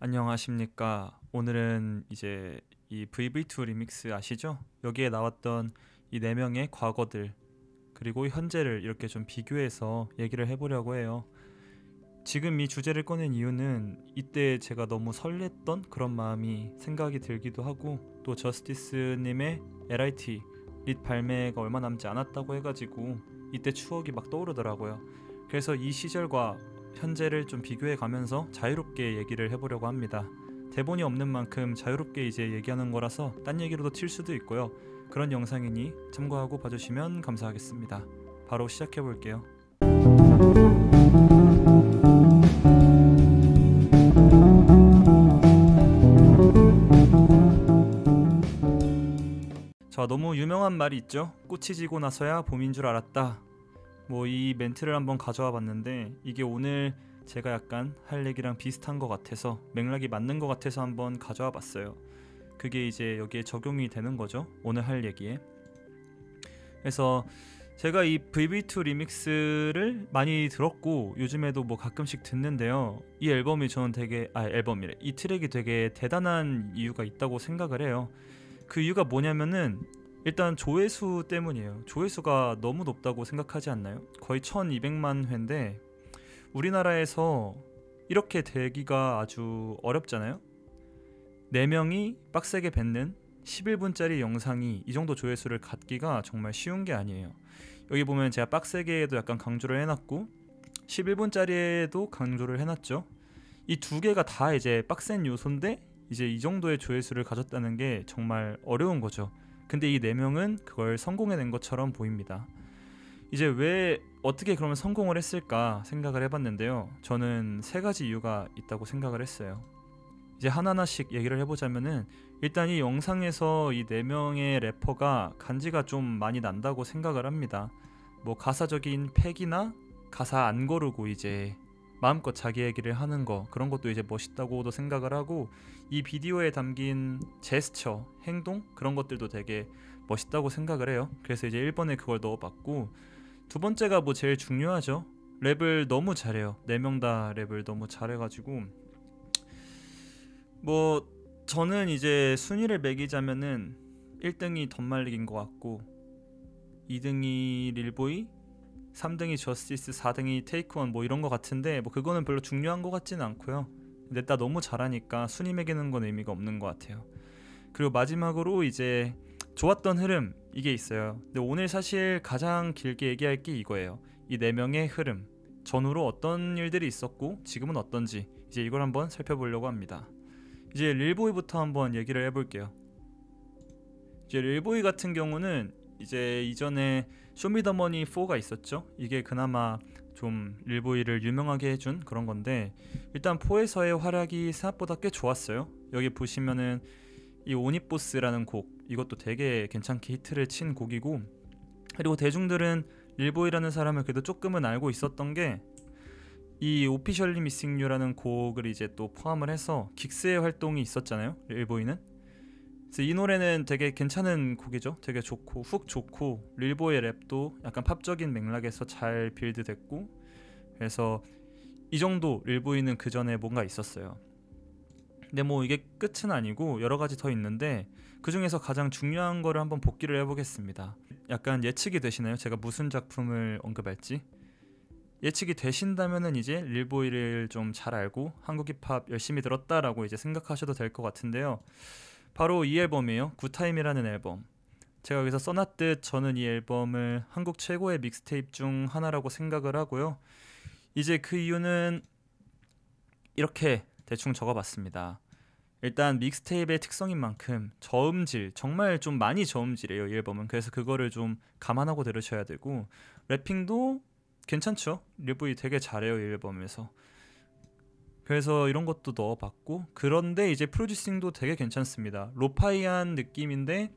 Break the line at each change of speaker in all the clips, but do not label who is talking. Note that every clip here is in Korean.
안녕하십니까. 오늘은 이제 이 VV2 리믹스 아시죠? 여기에 나왔던 이 네 명의 과거들 그리고 현재를 이렇게 좀 비교해서 얘기를 해보려고 해요. 지금 이 주제를 꺼낸 이유는 이때 제가 너무 설렜던 그런 마음이 생각이 들기도 하고, 또 저스티스님의 LIT 릿 발매가 얼마 남지 않았다고 해가지고 이때 추억이 막 떠오르더라고요. 그래서 이 시절과 현재를 좀 비교해 가면서 자유롭게 얘기를 해보려고 합니다. 대본이 없는 만큼 자유롭게 이제 얘기하는 거라서 딴 얘기로도 튈 수도 있고요. 그런 영상이니 참고하고 봐주시면 감사하겠습니다. 바로 시작해 볼게요. 자, 너무 유명한 말이 있죠. 꽃이 지고 나서야 봄인 줄 알았다. 뭐 이 멘트를 한번 가져와 봤는데, 이게 오늘 제가 약간 할 얘기랑 비슷한 것 같아서, 맥락이 맞는 것 같아서 한번 가져와 봤어요. 그게 이제 여기에 적용이 되는 거죠, 오늘 할 얘기에. 그래서 제가 이 VV2 리믹스를 많이 들었고 요즘에도 뭐 가끔씩 듣는데요. 이 앨범이 저는 되게 앨범이래. 이 트랙이 되게 대단한 이유가 있다고 생각을 해요. 그 이유가 뭐냐면은 일단 조회수 때문이에요. 조회수가 너무 높다고 생각하지 않나요? 거의 1200만 회인데 우리나라에서 이렇게 되기가 아주 어렵잖아요. 4명이 빡세게 뱉는 11분짜리 영상이 이 정도 조회수를 갖기가 정말 쉬운 게 아니에요. 여기 보면 제가 빡세게에도 약간 강조를 해놨고 11분짜리에도 강조를 해놨죠. 이 두 개가 다 이제 빡센 요소인데 이제 이 정도의 조회수를 가졌다는 게 정말 어려운 거죠. 근데 이 4명은 그걸 성공해낸 것처럼 보입니다. 이제 왜 어떻게 그러면 성공을 했을까 생각을 해봤는데요. 저는 3가지 이유가 있다고 생각을 했어요. 이제 하나하나씩 얘기를 해보자면은, 일단 이 영상에서 이 4명의 래퍼가 간지가 좀 많이 난다고 생각을 합니다. 뭐 가사적인 팩이나 가사 안 거르고 이제 마음껏 자기 얘기를 하는 거, 그런 것도 이제 멋있다고도 생각을 하고, 이 비디오에 담긴 제스처, 행동, 그런 것들도 되게 멋있다고 생각을 해요. 그래서 이제 1번에 그걸 넣어봤고, 두 번째가 뭐 제일 중요하죠. 랩을 너무 잘해요. 4명 다 랩을 너무 잘해가지고, 뭐 저는 이제 순위를 매기자면은 1등이 덤말릭인 것 같고, 2등이 릴보이, 3등이 저스티스, 4등이 테이크원 뭐 이런 것 같은데, 뭐 그거는 별로 중요한 것 같지는 않고요. 넷다 너무 잘하니까 순위 매기는 건 의미가 없는 것 같아요. 그리고 마지막으로 이제 좋았던 흐름, 이게 있어요. 근데 오늘 사실 가장 길게 얘기할 게 이거예요. 이 4명의 흐름, 전후로 어떤 일들이 있었고 지금은 어떤지, 이제 이걸 한번 살펴보려고 합니다. 이제 릴보이부터 한번 얘기를 해볼게요. 이제 릴보이 같은 경우는 이제 이전에 쇼미더머니 4가 있었죠. 이게 그나마 좀 릴보이를 유명하게 해준 그런 건데, 일단 4에서의 활약이 생각보다 꽤 좋았어요. 여기 보시면은 이 오니보스라는 곡, 이것도 되게 괜찮게 히트를 친 곡이고, 그리고 대중들은 릴보이라는 사람을 그래도 조금은 알고 있었던 게, 이 오피셜리 미싱 유라는 곡을 이제 또 포함을 해서 긱스의 활동이 있었잖아요, 릴보이는. 그래서 이 노래는 되게 괜찮은 곡이죠. 되게 좋고 훅 좋고, 릴보이의 랩도 약간 팝적인 맥락에서 잘 빌드됐고, 그래서 이 정도 릴보이는 그 전에 뭔가 있었어요. 근데 뭐 이게 끝은 아니고 여러 가지 더 있는데, 그 중에서 가장 중요한 거를 한번 복기를 해보겠습니다. 약간 예측이 되시나요? 제가 무슨 작품을 언급할지? 예측이 되신다면은 이제 릴보이를 좀 잘 알고 한국 힙합 열심히 들었다라고 이제 생각하셔도 될 것 같은데요. 바로 이 앨범이에요. 굿타임이라는 앨범. 제가 여기서 써놨듯 저는 이 앨범을 한국 최고의 믹스테이프 중 하나라고 생각을 하고요. 이제 그 이유는 이렇게 대충 적어봤습니다. 일단 믹스테이프의 특성인 만큼 저음질, 정말 좀 많이 저음질이에요, 이 앨범은. 그래서 그거를 좀 감안하고 들으셔야 되고, 래핑도 괜찮죠. 릴보이 되게 잘해요, 이 앨범에서. 그래서 이런 것도 넣어봤고, 그런데 이제 프로듀싱도 되게 괜찮습니다. 로파이한 느낌인데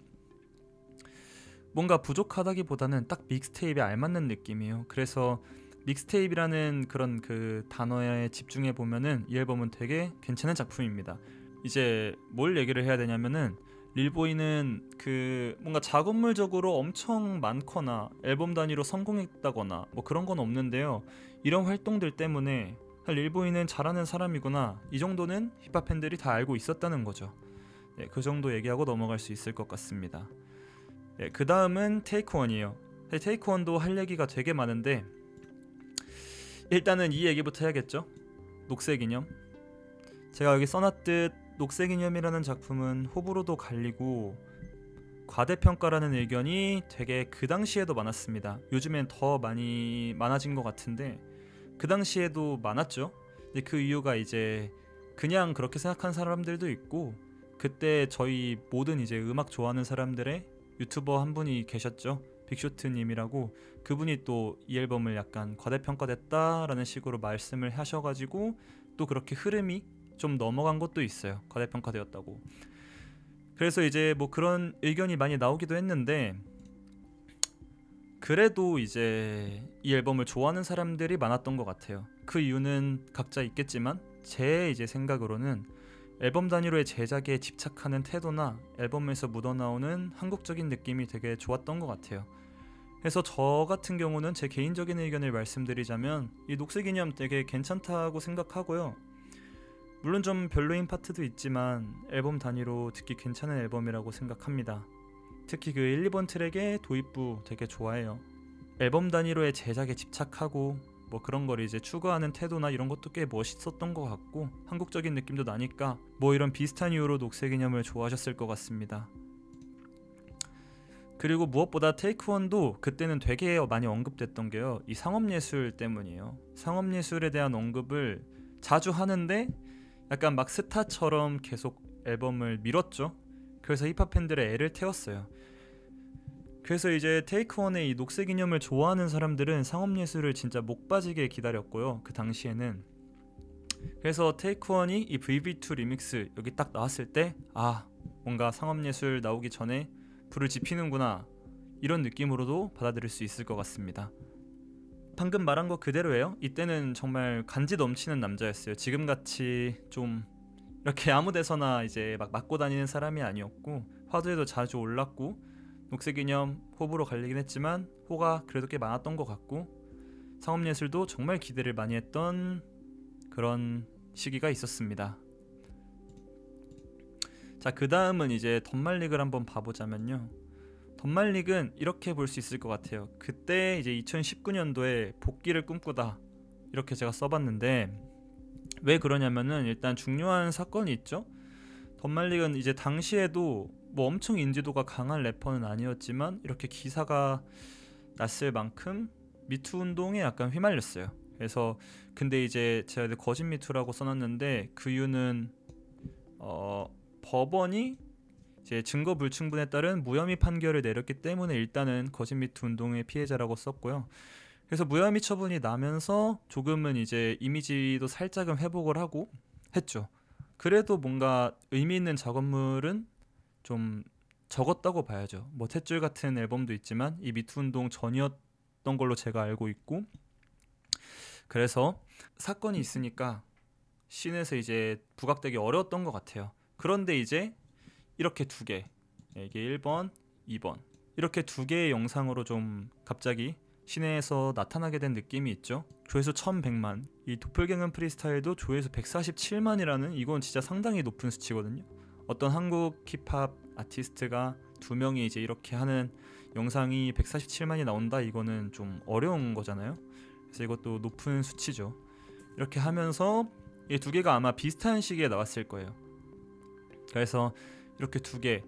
뭔가 부족하다기보다는 딱 믹스테이프에 알맞는 느낌이에요. 그래서 믹스테이프라는 그런 그 단어에 집중해 보면은 이 앨범은 되게 괜찮은 작품입니다. 이제 뭘 얘기를 해야 되냐면은, 릴보이는 그 뭔가 작업물적으로 엄청 많거나 앨범 단위로 성공했다거나 뭐 그런 건 없는데요. 이런 활동들 때문에 릴보이는 잘하는 사람이구나, 이 정도는 힙합 팬들이 다 알고 있었다는 거죠. 그 정도 얘기하고 넘어갈 수 있을 것 같습니다. 그 다음은 테이크원이에요. 테이크원도 할 얘기가 되게 많은데 일단은 이 얘기부터 해야겠죠. 녹색이념. 제가 여기 써놨듯 녹색이념이라는 작품은 호불호도 갈리고 과대평가라는 의견이 되게 그 당시에도 많았습니다. 요즘엔 더 많아진 것 같은데 그 당시에도 많았죠. 근데 그 이유가 이제 그냥 그렇게 생각한 사람들도 있고, 그때 저희 모든 이제 음악 좋아하는 사람들의 유튜버 한 분이 계셨죠. 빅쇼트님이라고. 그분이 또 이 앨범을 약간 과대평가됐다라는 식으로 말씀을 하셔가지고 또 그렇게 흐름이 좀 넘어간 것도 있어요. 과대평가되었다고. 그래서 이제 뭐 그런 의견이 많이 나오기도 했는데, 그래도 이제 이 앨범을 좋아하는 사람들이 많았던 것 같아요. 그 이유는 각자 있겠지만 제 이제 생각으로는 앨범 단위로의 제작에 집착하는 태도나 앨범에서 묻어나오는 한국적인 느낌이 되게 좋았던 것 같아요. 그래서 저 같은 경우는 제 개인적인 의견을 말씀드리자면 이 녹색이념 되게 괜찮다고 생각하고요. 물론 좀 별로인 파트도 있지만 앨범 단위로 듣기 괜찮은 앨범이라고 생각합니다. 특히 그 1, 2번 트랙의 도입부 되게 좋아해요. 앨범 단위로의 제작에 집착하고 뭐 그런 걸 이제 추구하는 태도나 이런 것도 꽤 멋있었던 것 같고 한국적인 느낌도 나니까 뭐 이런 비슷한 이유로 녹색이념을 좋아하셨을 것 같습니다. 그리고 무엇보다 테이크원도 그때는 되게 많이 언급됐던 게요, 이 상업예술 때문이에요. 상업예술에 대한 언급을 자주 하는데 약간 막 스타처럼 계속 앨범을 밀었죠. 그래서 힙합 팬들의 애를 태웠어요. 그래서 이제 테이크원의 이 녹색이념을 좋아하는 사람들은 상업예술을 진짜 목 빠지게 기다렸고요, 그 당시에는. 그래서 테이크원이 이 VV2 리믹스 여기 딱 나왔을 때 뭔가 상업예술 나오기 전에 불을 지피는구나, 이런 느낌으로도 받아들일 수 있을 것 같습니다. 방금 말한 거 그대로예요. 이때는 정말 간지 넘치는 남자였어요. 지금같이 좀 이렇게 아무데서나 이제 막 맞고 다니는 사람이 아니었고, 화두에도 자주 올랐고, 녹색이념 호불호 갈리긴 했지만 호가 그래도 꽤 많았던 것 같고, 상업예술도 정말 기대를 많이 했던 그런 시기가 있었습니다. 자, 그 다음은 이제 덤말릭을 한번 봐보자면요, 덤말릭은 이렇게 볼 수 있을 것 같아요. 그때 이제 2019년도에 복귀를 꿈꾸다, 이렇게 제가 써봤는데 왜 그러냐면은 일단 중요한 사건이 있죠. 덤말릭은 이제 당시에도 뭐 엄청 인지도가 강한 래퍼는 아니었지만 이렇게 기사가 났을 만큼 미투 운동에 약간 휘말렸어요. 그래서 근데 이제 제가 거짓 미투라고 써놨는데 그 이유는 법원이 이제 증거 불충분에 따른 무혐의 판결을 내렸기 때문에 일단은 거짓 미투 운동의 피해자라고 썼고요. 그래서 무혐의 처분이 나면서 조금은 이제 이미지도 살짝은 회복을 하고 했죠. 그래도 뭔가 의미 있는 작업물은 좀 적었다고 봐야죠. 뭐 탯줄 같은 앨범도 있지만 이 미투 운동 전이었던 걸로 제가 알고 있고, 그래서 사건이 있으니까 씬에서 이제 부각되기 어려웠던 것 같아요. 그런데 이제 이렇게 두 개, 이게 1번, 2번 이렇게 두 개의 영상으로 좀 갑자기 시내에서 나타나게 된 느낌이 있죠. 조회수 1100만, 이 도플갱어 프리스타일도 조회수 147만이라는 이건 진짜 상당히 높은 수치거든요. 어떤 한국 힙합 아티스트가 두 명이 이제 이렇게 하는 영상이 147만이 나온다, 이거는 좀 어려운 거잖아요. 그래서 이것도 높은 수치죠. 이렇게 하면서 이 두 개가 아마 비슷한 시기에 나왔을 거예요. 그래서 이렇게 두 개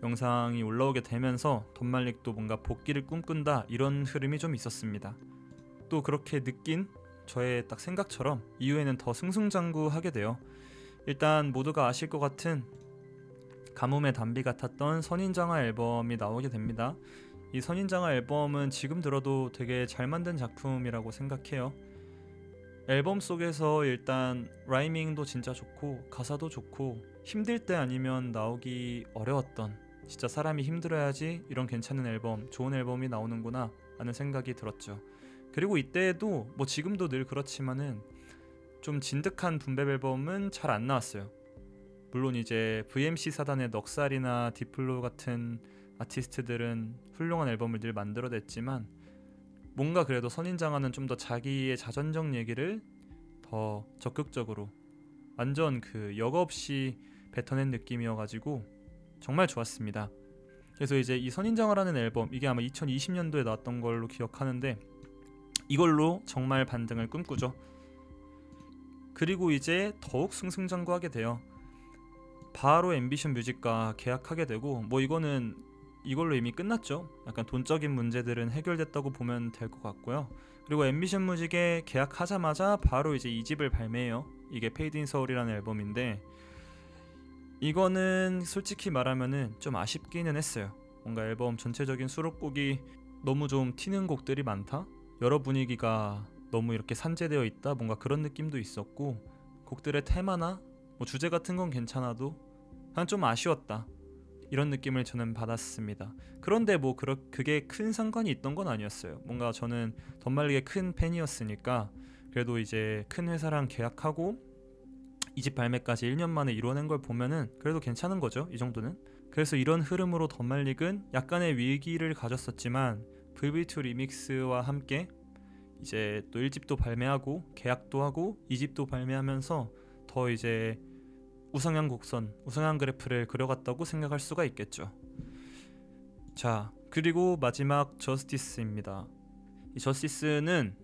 영상이 올라오게 되면서 덤말릭도 뭔가 복귀를 꿈꾼다, 이런 흐름이 좀 있었습니다. 또 그렇게 느낀 저의 딱 생각처럼 이후에는 더 승승장구하게 돼요. 일단 모두가 아실 것 같은 가뭄의 단비 같았던 선인장화 앨범이 나오게 됩니다. 이 선인장화 앨범은 지금 들어도 되게 잘 만든 작품이라고 생각해요. 앨범 속에서 일단 라이밍도 진짜 좋고 가사도 좋고, 힘들 때 아니면 나오기 어려웠던, 진짜 사람이 힘들어야지 이런 괜찮은 앨범, 좋은 앨범이 나오는구나 라는 생각이 들었죠. 그리고 이때에도 뭐 지금도 늘 그렇지만은 좀 진득한 붐벨 앨범은 잘 안 나왔어요. 물론 이제 VMC 사단의 넉살이나 디플로 같은 아티스트들은 훌륭한 앨범을 늘 만들어냈지만 뭔가 그래도 선인장화는 좀 더 자기의 자전적 얘기를 더 더 적극적으로 완전 그 여과 없이 뱉어낸 느낌이어가지고 정말 좋았습니다. 그래서 이제 이 선인장어라는 앨범, 이게 아마 2020년도에 나왔던 걸로 기억하는데 이걸로 정말 반등을 꿈꾸죠. 그리고 이제 더욱 승승장구하게 돼요. 바로 앰비션 뮤직과 계약하게 되고, 뭐 이거는 이걸로 이미 끝났죠. 약간 돈적인 문제들은 해결됐다고 보면 될 것 같고요. 그리고 앰비션 뮤직에 계약하자마자 바로 이제 2집을 발매해요. 이게 페이드 인 서울이라는 앨범인데, 이거는 솔직히 말하면은 좀 아쉽기는 했어요. 뭔가 앨범 전체적인 수록곡이 너무 좀 튀는 곡들이 많다? 여러 분위기가 너무 이렇게 산재되어 있다? 뭔가 그런 느낌도 있었고, 곡들의 테마나 뭐 주제 같은 건 괜찮아도 그냥 좀 아쉬웠다, 이런 느낌을 저는 받았습니다. 그런데 뭐 그게 큰 상관이 있던 건 아니었어요. 뭔가 저는 덤말릭의 큰 팬이었으니까 그래도 이제 큰 회사랑 계약하고 2집 발매까지 1년 만에 이뤄낸 걸 보면은 그래도 괜찮은 거죠, 이 정도는. 그래서 이런 흐름으로 덤말릭은 약간의 위기를 가졌었지만 VV2 리믹스와 함께 이제 또 1집도 발매하고 계약도 하고 2집도 발매하면서 더 이제 우상향 곡선, 우상향 그래프를 그려갔다고 생각할 수가 있겠죠. 자, 그리고 마지막 저스티스입니다. 이 저스티스는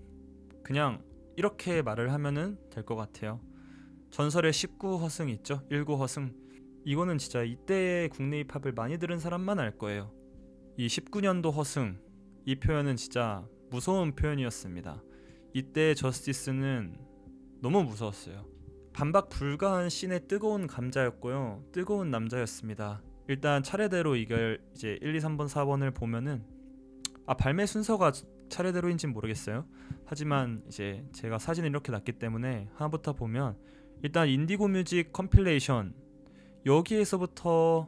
그냥 이렇게 말을 하면은 될 것 같아요. 전설의 19허승 있죠? 19허승. 이거는 진짜 이때의 국내 힙합을 많이 들은 사람만 알 거예요. 이 19년도 허승, 이 표현은 진짜 무서운 표현이었습니다. 이때 저스티스는 너무 무서웠어요. 반박 불가한 씬의 뜨거운 감자였고요. 뜨거운 남자였습니다. 일단 차례대로 이걸 이제 1, 2, 3번, 4번을 보면은 발매 순서가 차례대로인지는 모르겠어요. 하지만 이제 제가 사진을 이렇게 놨기 때문에 하나부터 보면, 일단 인디고 뮤직 컴필레이션, 여기에서부터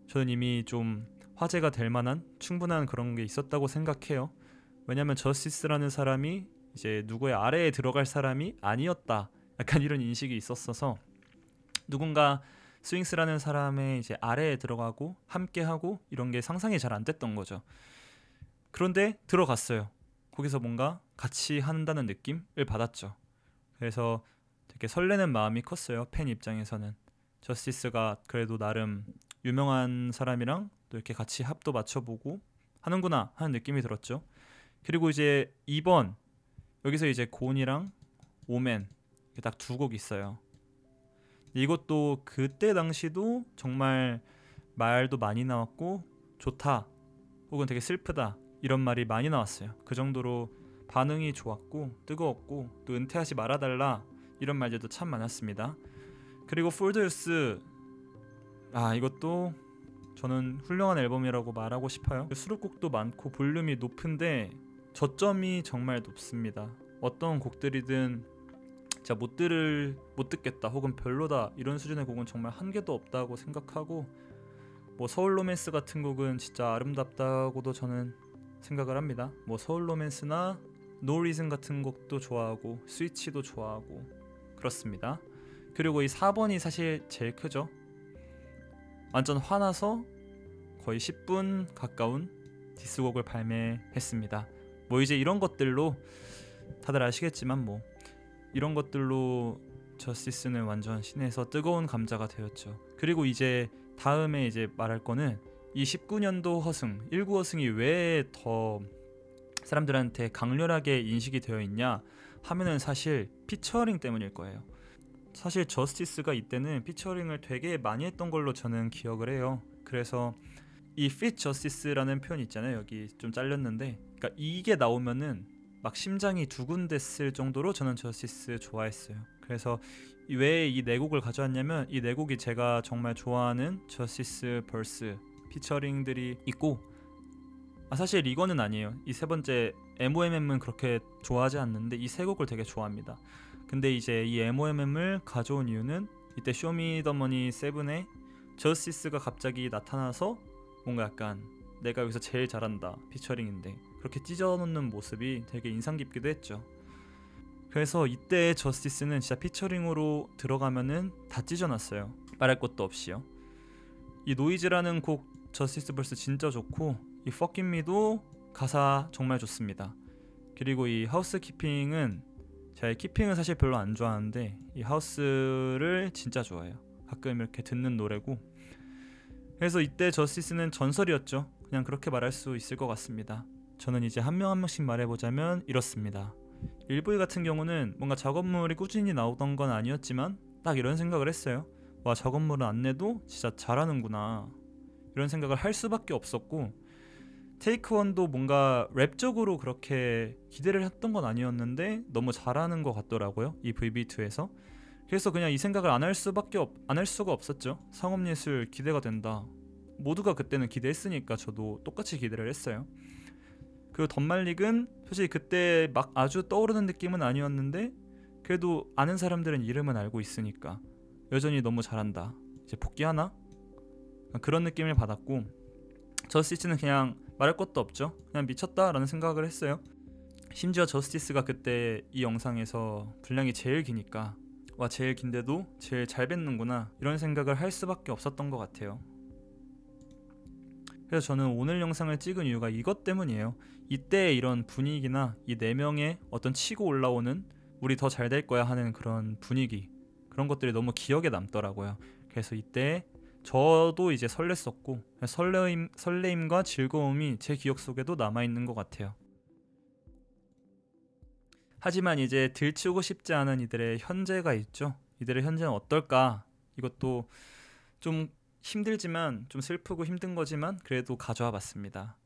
저는 이미 좀 화제가 될 만한 충분한 그런 게 있었다고 생각해요. 왜냐면 저스티스라는 사람이 이제 누구의 아래에 들어갈 사람이 아니었다, 약간 이런 인식이 있었어서 누군가 스윙스라는 사람의 이제 아래에 들어가고 함께하고 이런 게 상상이 잘 안 됐던 거죠. 그런데 들어갔어요. 거기서 뭔가 같이 한다는 느낌을 받았죠. 그래서 되게 설레는 마음이 컸어요, 팬 입장에서는. 저스티스가 그래도 나름 유명한 사람이랑 또 이렇게 같이 합도 맞춰보고 하는구나 하는 느낌이 들었죠. 그리고 이제 2번, 여기서 이제 곤이랑 오맨 딱 두 곡 있어요. 이것도 그때 당시도 정말 말도 많이 나왔고 좋다 혹은 되게 슬프다 이런 말이 많이 나왔어요. 그 정도로 반응이 좋았고 뜨거웠고, 또 은퇴하지 말아달라 이런 말들도 참 많았습니다. 그리고 폴더유스, 이것도 저는 훌륭한 앨범이라고 말하고 싶어요. 수록곡도 많고 볼륨이 높은데 저점이 정말 높습니다. 어떤 곡들이든 진짜 못 듣겠다 혹은 별로다 이런 수준의 곡은 정말 한 개도 없다고 생각하고, 뭐 서울 로맨스 같은 곡은 진짜 아름답다고도 저는 생각을 합니다. 뭐 서울 로맨스나 No Reason 같은 곡도 좋아하고 스위치도 좋아하고 그렇습니다. 그리고 이 4번이 사실 제일 크죠. 완전 화나서 거의 10분 가까운 디스곡을 발매했습니다. 뭐 이제 이런 것들로 다들 아시겠지만 뭐 이런 것들로 저스티스는 완전 신에서 뜨거운 감자가 되었죠. 그리고 이제 다음에 이제 말할 거는 이 19년도 허승, 19허승이 왜 더 사람들한테 강렬하게 인식이 되어 있냐 하면은 사실 피처링 때문일 거예요. 사실 저스티스가 이때는 피처링을 되게 많이 했던 걸로 저는 기억을 해요. 그래서 이 fit justice라는 표현 있잖아요. 여기 좀 잘렸는데, 그러니까 이게 나오면은 막 심장이 두근댔을 정도로 저는 저스티스 좋아했어요. 그래서 왜 이 네 곡을 가져왔냐면, 이 네 곡이 제가 정말 좋아하는 저스티스 벌스 피처링들이 있고, 사실 이거는 아니에요. 이 세 번째 MOMM은 그렇게 좋아하지 않는데 이 세 곡을 되게 좋아합니다. 근데 이제 이 MOMM을 가져온 이유는 이때 쇼미더머니 7에 저스티스가 갑자기 나타나서 뭔가 약간 내가 여기서 제일 잘한다 피처링인데 그렇게 찢어놓는 모습이 되게 인상 깊기도 했죠. 그래서 이때 저스티스는 진짜 피처링으로 들어가면은 다 찢어놨어요. 말할 것도 없이요. 이 노이즈라는 곡 저스티스 벌스 진짜 좋고, 이 Fucking Me도 가사 정말 좋습니다. 그리고 이 하우스키핑은 제가 키핑은 사실 별로 안 좋아하는데 이 하우스를 진짜 좋아해요. 가끔 이렇게 듣는 노래고. 그래서 이때 저스티스는 전설이었죠. 그냥 그렇게 말할 수 있을 것 같습니다. 저는 이제 한 명 한 명씩 말해보자면 이렇습니다. 릴보이 같은 경우는 뭔가 작업물이 꾸준히 나오던 건 아니었지만 딱 이런 생각을 했어요. 와, 작업물은 안 내도 진짜 잘하는구나, 이런 생각을 할 수밖에 없었고, 테이크원도 뭔가 랩적으로 그렇게 기대를 했던 건 아니었는데 너무 잘하는 것 같더라고요, 이 VB2에서. 그래서 그냥 이 생각을 안 할 수가 없었죠. 상업예술 기대가 된다. 모두가 그때는 기대했으니까 저도 똑같이 기대를 했어요. 그리고 덤말릭은 솔직히 그때 막 아주 떠오르는 느낌은 아니었는데 그래도 아는 사람들은 이름은 알고 있으니까 여전히 너무 잘한다, 이제 복귀하나? 그런 느낌을 받았고, 저스티스는 그냥 말할 것도 없죠. 그냥 미쳤다라는 생각을 했어요. 심지어 저스티스가 그때 이 영상에서 분량이 제일 기니까 와, 제일 긴데도 제일 잘 뱉는구나, 이런 생각을 할 수밖에 없었던 것 같아요. 그래서 저는 오늘 영상을 찍은 이유가 이것 때문이에요. 이때 이런 분위기나 이 4명의 어떤 치고 올라오는 우리 더 잘 될 거야 하는 그런 분위기, 그런 것들이 너무 기억에 남더라고요. 그래서 이때 저도 이제 설렜었고 설레임과 즐거움이 제 기억 속에도 남아있는 것 같아요. 하지만 이제 들추고 싶지 않은 이들의 현재가 있죠. 이들의 현재는 어떨까? 이것도 좀 힘들지만, 좀 슬프고 힘든 거지만 그래도 가져와 봤습니다.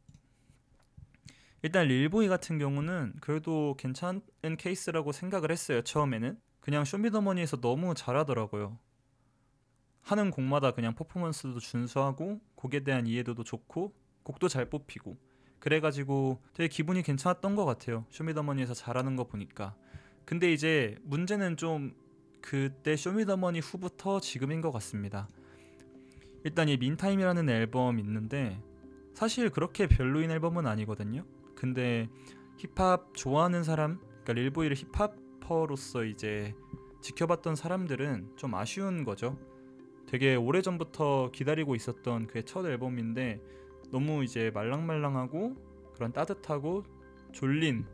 일단 릴보이 같은 경우는 그래도 괜찮은 케이스라고 생각을 했어요. 처음에는 그냥 쇼미더머니에서 너무 잘하더라고요. 하는 곡마다 그냥 퍼포먼스도 준수하고 곡에 대한 이해도도 좋고 곡도 잘 뽑히고, 그래가지고 되게 기분이 괜찮았던 것 같아요, 쇼미더머니에서 잘하는 거 보니까. 근데 이제 문제는 좀 그때 쇼미더머니 후부터 지금인 것 같습니다. 일단 이 민타임이라는 앨범 있는데 사실 그렇게 별로인 앨범은 아니거든요. 근데 힙합 좋아하는 사람, 그러니까 릴보이를 힙합퍼로서 이제 지켜봤던 사람들은 좀 아쉬운 거죠. 되게 오래전부터 기다리고 있었던 그의 첫 앨범인데 너무 이제 말랑말랑하고 그런 따뜻하고 졸린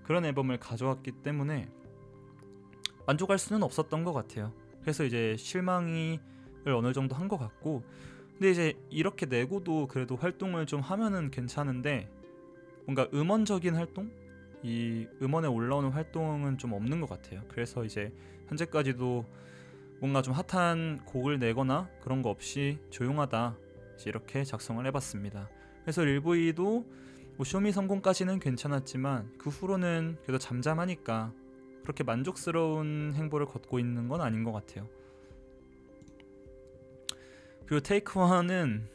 그런 앨범을 가져왔기 때문에 만족할 수는 없었던 것 같아요. 그래서 이제 실망을 어느 정도 한 것 같고, 근데 이제 이렇게 내고도 그래도 활동을 좀 하면은 괜찮은데 뭔가 음원적인 활동? 이 음원에 올라오는 활동은 좀 없는 것 같아요. 그래서 이제 현재까지도 뭔가 좀 핫한 곡을 내거나 그런 거 없이 조용하다, 이제 이렇게 작성을 해봤습니다. 그래서 릴보이도 뭐 쇼미 성공까지는 괜찮았지만 그 후로는 그래도 잠잠하니까 그렇게 만족스러운 행보를 걷고 있는 건 아닌 것 같아요. 그리고 테이크원은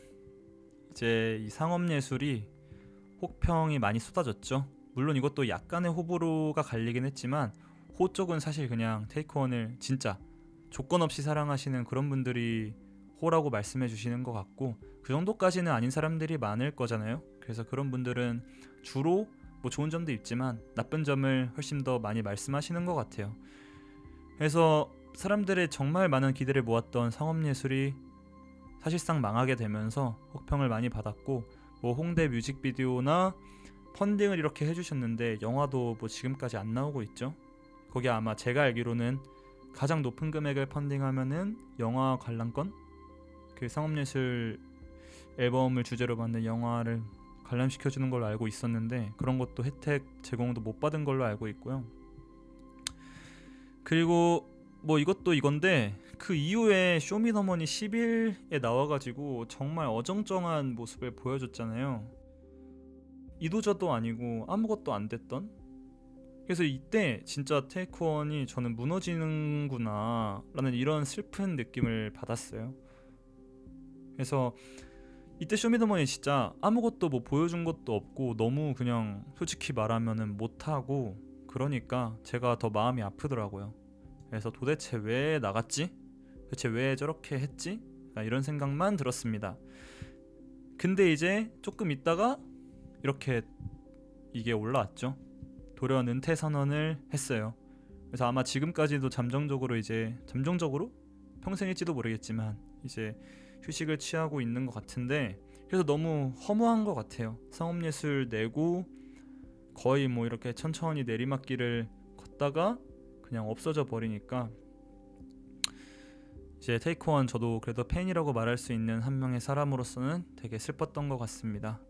이제 이 상업예술이 혹평이 많이 쏟아졌죠. 물론 이것도 약간의 호불호가 갈리긴 했지만 호 쪽은 사실 그냥 테이크원을 진짜 조건 없이 사랑하시는 그런 분들이 호라고 말씀해 주시는 것 같고, 그 정도까지는 아닌 사람들이 많을 거잖아요. 그래서 그런 분들은 주로 뭐 좋은 점도 있지만 나쁜 점을 훨씬 더 많이 말씀하시는 것 같아요. 그래서 사람들의 정말 많은 기대를 모았던 상업예술이 사실상 망하게 되면서 혹평을 많이 받았고, 뭐 홍대 뮤직비디오나 펀딩을 이렇게 해주셨는데 영화도 뭐 지금까지 안 나오고 있죠. 거기 아마 제가 알기로는 가장 높은 금액을 펀딩하면은 영화 관람권, 그 상업예술 앨범을 주제로 만든 영화를 관람시켜주는 걸로 알고 있었는데 그런 것도 혜택 제공도 못 받은 걸로 알고 있고요. 그리고 뭐 이것도 이건데 그 이후에 쇼미더머니 10일에 나와가지고 정말 어정쩡한 모습을 보여줬잖아요. 이도저도 아니고 아무것도 안 됐던. 그래서 이때 진짜 테이크원이 저는 무너지는구나 라는 이런 슬픈 느낌을 받았어요. 그래서 이때 쇼미더머니 진짜 아무것도 뭐 보여준 것도 없고 너무 그냥 솔직히 말하면은 못하고, 그러니까 제가 더 마음이 아프더라고요. 그래서 도대체 왜 나갔지? 도대체 왜 저렇게 했지? 이런 생각만 들었습니다. 근데 이제 조금 있다가 이렇게 이게 올라왔죠. 돌연 은퇴 선언을 했어요. 그래서 아마 지금까지도 잠정적으로 평생일지도 모르겠지만 이제 휴식을 취하고 있는 것 같은데, 그래서 너무 허무한 것 같아요. 상업예술 내고 거의 뭐 이렇게 천천히 내리막길을 걷다가 그냥 없어져 버리니까 이제 테이크원 저도 그래도 팬이라고 말할 수 있는 한 명의 사람으로서는 되게 슬펐던 것 같습니다.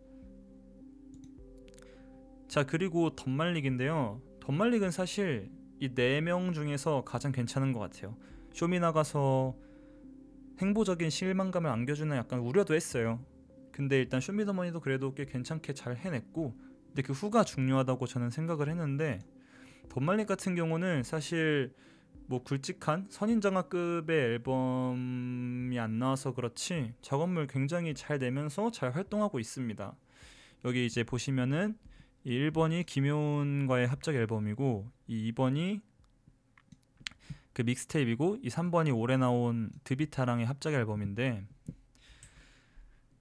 자, 그리고 덤말릭인데요. 덤말릭은 사실 이 4명 중에서 가장 괜찮은 것 같아요. 쇼미 나가서 행보적인 실망감을 안겨주는 약간 우려도 했어요. 근데 일단 쇼미더머니도 그래도 꽤 괜찮게 잘 해냈고, 근데 그 후가 중요하다고 저는 생각을 했는데, 덤말릭 같은 경우는 사실 뭐 굵직한 선인장하급의 앨범이 안 나와서 그렇지 작업물 굉장히 잘 내면서 잘 활동하고 있습니다. 여기 이제 보시면은 이 1번이 김효은과의 합작 앨범이고, 이 2번이 그 믹스테이프이고, 이 3번이 올해 나온 드비타랑의 합작 앨범인데,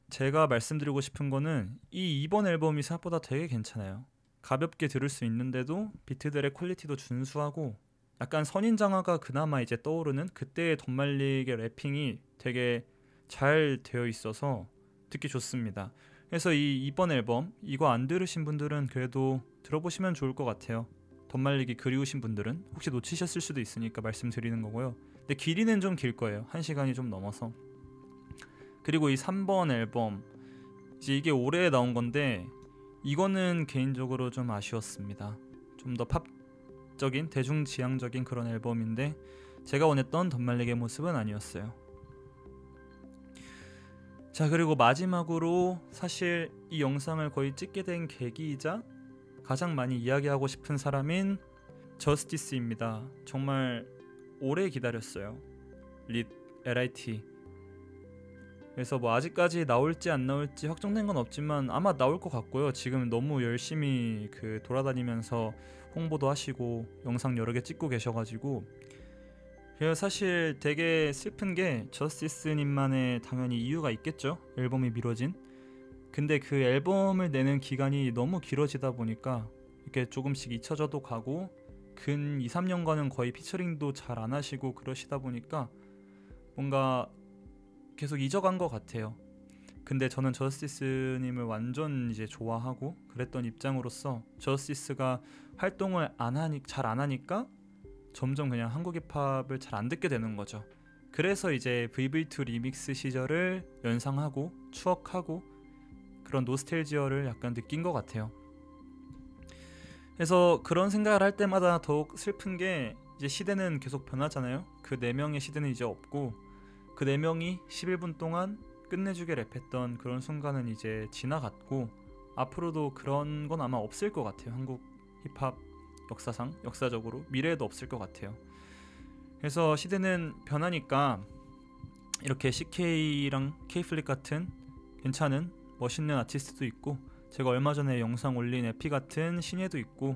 제가 말씀드리고 싶은 거는 이 2번 앨범이 생각보다 되게 괜찮아요. 가볍게 들을 수 있는데도 비트들의 퀄리티도 준수하고, 약간 선인장화가 그나마 이제 떠오르는 그때의 덤말릭의 래핑이 되게 잘 되어 있어서 듣기 좋습니다. 그래서 이 2번 앨범 이거 안 들으신 분들은 그래도 들어보시면 좋을 것 같아요. 덤말릭이 그리우신 분들은 혹시 놓치셨을 수도 있으니까 말씀드리는 거고요. 근데 길이는 좀 길 거예요. 1시간이 좀 넘어서. 그리고 이 3번 앨범 이제 이게 올해 나온 건데, 이거는 개인적으로 좀 아쉬웠습니다. 좀 더 팝적인 대중지향적인 그런 앨범인데 제가 원했던 덤말릭의 모습은 아니었어요. 자, 그리고 마지막으로 사실 이 영상을 거의 찍게 된 계기이자 가장 많이 이야기하고 싶은 사람인 저스티스입니다. 정말 오래 기다렸어요. 릿 LIT. 그래서 뭐 아직까지 나올지 안 나올지 확정된 건 없지만 아마 나올 것 같고요. 지금 너무 열심히 그 돌아다니면서 홍보도 하시고 영상 여러 개 찍고 계셔가지고, 그래서 사실 되게 슬픈 게 저스티스님만의 당연히 이유가 있겠죠. 앨범이 미뤄진. 근데 그 앨범을 내는 기간이 너무 길어지다 보니까 이렇게 조금씩 잊혀져도 가고, 근 2-3년간은 거의 피처링도 잘 안 하시고 그러시다 보니까 뭔가 계속 잊어간 것 같아요. 근데 저는 저스티스님을 완전 이제 좋아하고 그랬던 입장으로서 저스티스가 활동을 잘 안 하니까 점점 그냥 한국 힙합을 잘 안 듣게 되는 거죠. 그래서 이제 VV2 리믹스 시절을 연상하고 추억하고 그런 노스텔지어를 약간 느낀 것 같아요. 그래서 그런 생각을 할 때마다 더욱 슬픈 게, 이제 시대는 계속 변하잖아요. 그 4명의 시대는 이제 없고, 그 4명이 11분 동안 끝내주게 랩했던 그런 순간은 이제 지나갔고, 앞으로도 그런 건 아마 없을 것 같아요. 한국 힙합 역사적으로 미래에도 없을 것 같아요. 그래서 시대는 변하니까 이렇게 CK랑 K플립 같은 괜찮은 멋있는 아티스트도 있고, 제가 얼마 전에 영상 올린 에피 같은 신예도 있고,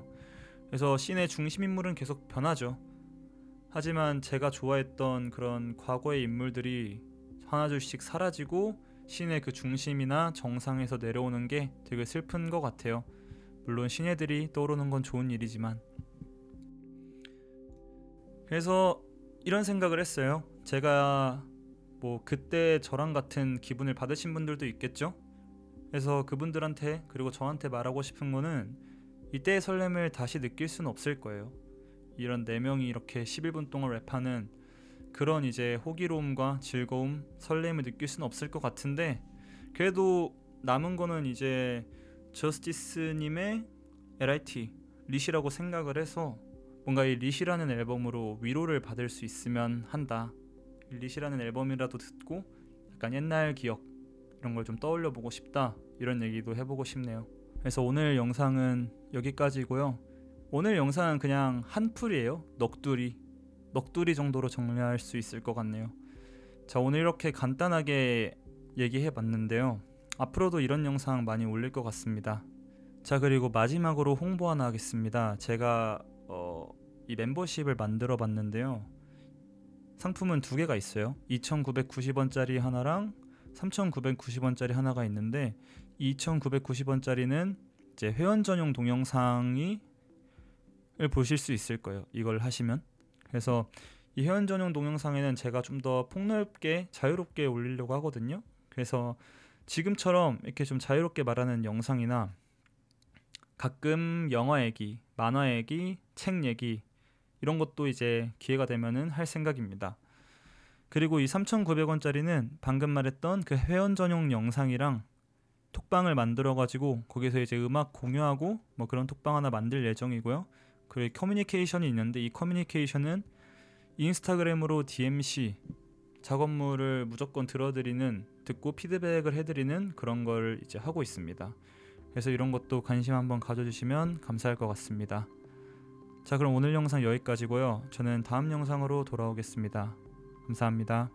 그래서 씬의 중심 인물은 계속 변하죠. 하지만 제가 좋아했던 그런 과거의 인물들이 하나둘씩 사라지고 씬의 그 중심이나 정상에서 내려오는 게 되게 슬픈 것 같아요. 물론 신예들이 떠오르는 건 좋은 일이지만. 그래서 이런 생각을 했어요. 제가 뭐 그때 저랑 같은 기분을 받으신 분들도 있겠죠. 그래서 그분들한테, 그리고 저한테 말하고 싶은 거는, 이때의 설렘을 다시 느낄 수는 없을 거예요. 이런 4명이 이렇게 11분 동안 랩하는 그런 이제 호기로움과 즐거움, 설렘을 느낄 수는 없을 것 같은데, 그래도 남은 거는 이제 저스티스님의 LIT, 릿이라고 생각을 해서 뭔가 이 릿이라는 앨범으로 위로를 받을 수 있으면 한다. 릿이라는 앨범이라도 듣고 약간 옛날 기억 이런 걸 좀 떠올려 보고 싶다, 이런 얘기도 해보고 싶네요. 그래서 오늘 영상은 여기까지고요. 오늘 영상은 그냥 한풀이에요. 넋두리 정도로 정리할 수 있을 것 같네요. 자, 오늘 이렇게 간단하게 얘기해 봤는데요. 앞으로도 이런 영상 많이 올릴 것 같습니다. 자, 그리고 마지막으로 홍보 하나 하겠습니다. 제가 이 멤버십을 만들어 봤는데요. 상품은 2개가 있어요. 2,990원짜리 하나랑 3,990원짜리 하나가 있는데, 2,990원짜리는 이제 회원 전용 동영상을 보실 수 있을 거예요. 이걸 하시면. 그래서 이 회원 전용 동영상에는 제가 좀 더 폭넓게 자유롭게 올리려고 하거든요. 그래서 지금처럼 이렇게 좀 자유롭게 말하는 영상이나 가끔 영화 얘기, 만화 얘기, 책 얘기 이런 것도 이제 기회가 되면은 할 생각입니다. 그리고 이 3,900원짜리는 방금 말했던 그 회원 전용 영상이랑 톡방을 만들어 가지고 거기서 이제 음악 공유하고 뭐 그런 톡방 하나 만들 예정이고요. 그리고 커뮤니케이션이 있는데 이 커뮤니케이션은 인스타그램으로 DMC 작업물을 무조건 듣고 피드백을 해드리는 그런 걸 이제 하고 있습니다. 그래서 이런 것도 관심 한번 가져주시면 감사할 것 같습니다. 자, 그럼 오늘 영상 여기까지고요. 저는 다음 영상으로 돌아오겠습니다. 감사합니다.